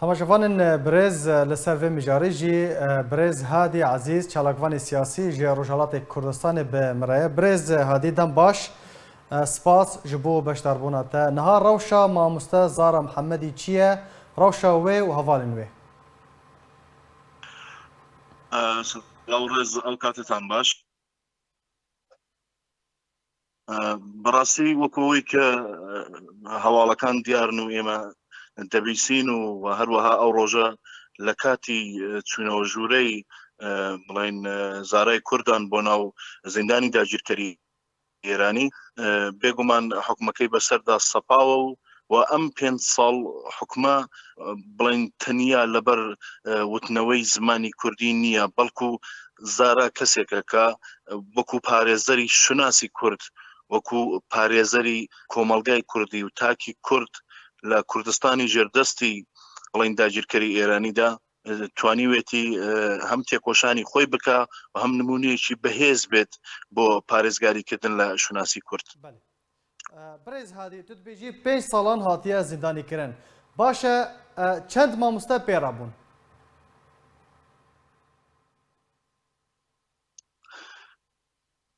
تماشاوان برز لسر مجاری جی برز هادی عزیز چالاکوان سیاسی جی روجالات کردستان به مرایه برز هادی دم باش سپاس جبو بشتربوناته نها روشا ماموسته زارا محمدی چیه روشا وی و هوالین وی لورز ئەوکاتتان باش بەڕاستی وەکەوەی کە هەواڵەکان دیارن و ئێمە دەبیسین و هەروەها ئەو ڕۆژە لە کاتی چوونەوە ژوورەی بڵێن زارای کوردان بۆ ناو زیندانی داگیرکەری ئێرانی بێگومان حکومەکەی بەسەردا سەپاوە و ئەم 5 ساڵ حکومە بڵێن تەنیا لەبەر وتنەوەی زمانی کوردی نییە بەڵکو زارا کەسێکە کە وەکو پارێزەری شوناسی کورد وەکو پارێزەری کۆمەلگای کوردی و تاکی کورد لە کوردستانی ژێردەستی بڵێن داگیرکەری ئێرانیدا توانیوێتی هەم تێکۆشانی خۆی بکە و هەم نمونەیەکی بەهێز بێت بۆ پارێزگاریکردن لە شوناسی کورد. برز هادی تو دبیجی 5 ساڵان هاتیە زیندانیکردن باشە چەند مامۆستا پێرا بوون؟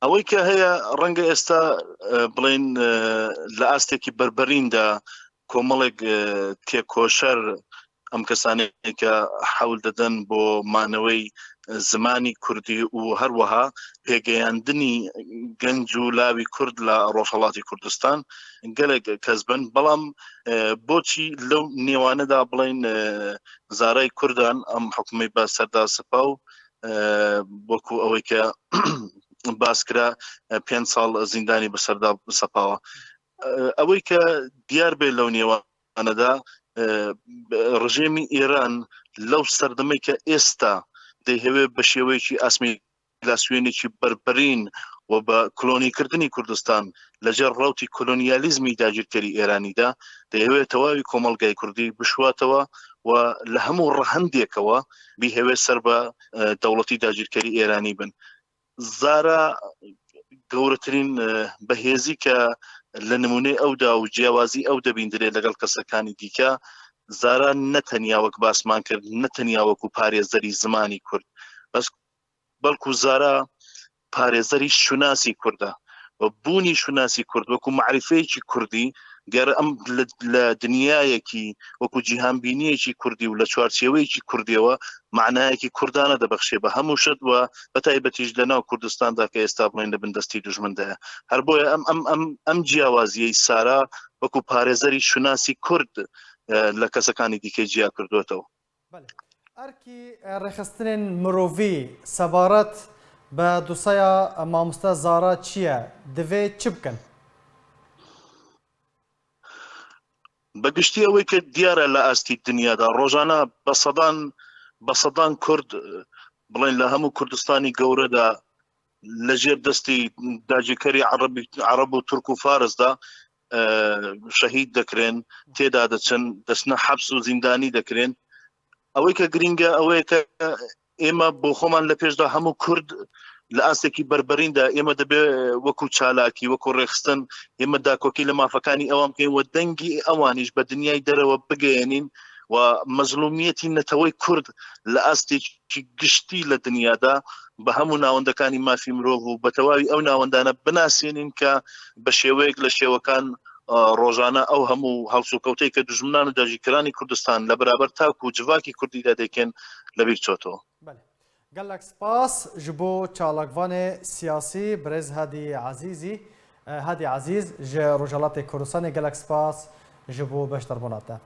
ئەوەی کە هەیە ڕەنگە ئێستا بڵێن لە ئاستێکی بربەریندا کۆمەڵێک تێکۆشەر ئەم کەسانەیە کە حەول دەدەن بۆ مانەوەی زمانی کوردی و هەروەها پێگەیاندنی گەنج و لاوی کورد لە ڕۆژهەڵاتی کوردستان گەلێک کەس بن بەڵام بۆچی لەو نێوانەدا بڵێن زارای کوردان ئەم حکومەی بە سەردا سپا و وەکو ئەوەی کە باسکرا 5 ساڵ زیندانی بەسەردا سەپاوە ئەوەی کە دیار بێت لەو نێوانەدا ڕژێمی ئێران لەو سەردەمەی کە ئێستا دەیهەوێت بە شێوەیەکی ئاسمیلاسیۆنێکی بربەرین و بە کلۆنیکردنی کوردستان لەجێر ڕاوتی کۆلۆنیالیزمی داگیرکەری ئێرانیدا دەیەوێت تەواوی کۆمەلگای کوردی بشواتەوە و لە هەموو ڕەهەندێکەوە بیهەوێت سەر بە دەوڵەتی داگیرکەری ئێرانی بن. زارا گەورەترین بەهێزی کە لە نمونەی ئەودا و جیاوازی ئەو دەبیندرێت لەگەڵ کەسەکانی دیکە زارا نەتەنیا وەک باسمان کرد نەتەنیا وەکو پارێزەری زمانی کورد بەس بەڵکو زارا پارێزەری شوناسی کوردە و بوونی شوناسی کورد وەکو معریفەیەکی کوردی گەر ئەم لە دنیایەکی وەکو جیهانبینیەکی کوردی و لە چوارچێوەیەکی کوردیەوە معنایەکی کوردانە دەبەخشێ بە هەموو شت وە بەتایبەتیش لەناو کوردستاندا کە ئێستا بڵێن لە بندستی دوژمندایە هەر بۆیە ئەم جیاوازیەی سارا وەکو پارێزەری شوناسی کورد لە کەسەکانی دیکەی جیا کردوێتەوە. ئەرکی ڕێخستنên مرۆڤی سەبارەت بە دووسەیە مامۆستا زارا چییە؟ دەوێت چ بکەن؟ بەگشتی ئەوەی کە دیارە لە ئاستی دنیادا ڕۆژانە بە سەدان کورد بڵێن لە هەموو کوردستانی گەورەدا لەژێر دەستی داگیرکەری عەرەب و تورک و فارسدا شەهید دەکرێن تێدا دەچن دەچنە حەبس و زیندانی دەکرێن ئەوەی کە گرینگە ئەوەیە کە ئێمە بۆ خۆمان لە پێشدا هەموو کورد لە ئاستێکی بربەریندا ئێمە دەبێ وەکو چالاکی وەکو ڕێخستن ئێمە داکۆکی لە مافەکانی ئەوام بکەین و دەنگی ئەوانیش بە دنیای دەرەوە بگەێنین و مەزلومیەتی نەتەوەی کورد لە ئاستێکی گشتی لە دنیادا بە هەموو ناوەندەکانی مافی مرۆڤ و بە تەواوی ئەو ناوەندانە بناسیێنین کە بە شێوەیەک لە شێوەکان ڕۆژانە ئەو هەموو هەڵسوکەوتەی کە دوژمنان و داگیرکەرانی کوردستان لە بەرابەر تاکو و جڤاکی کوردیدا دەکەن لەبیر چۆتەوە. گەلک سپاس ji bo çalakvanê siyasî Birêz Hadî Ezîz ji Rojhilatê Kurdistanê gelek spas ji bo beşdarbûna te.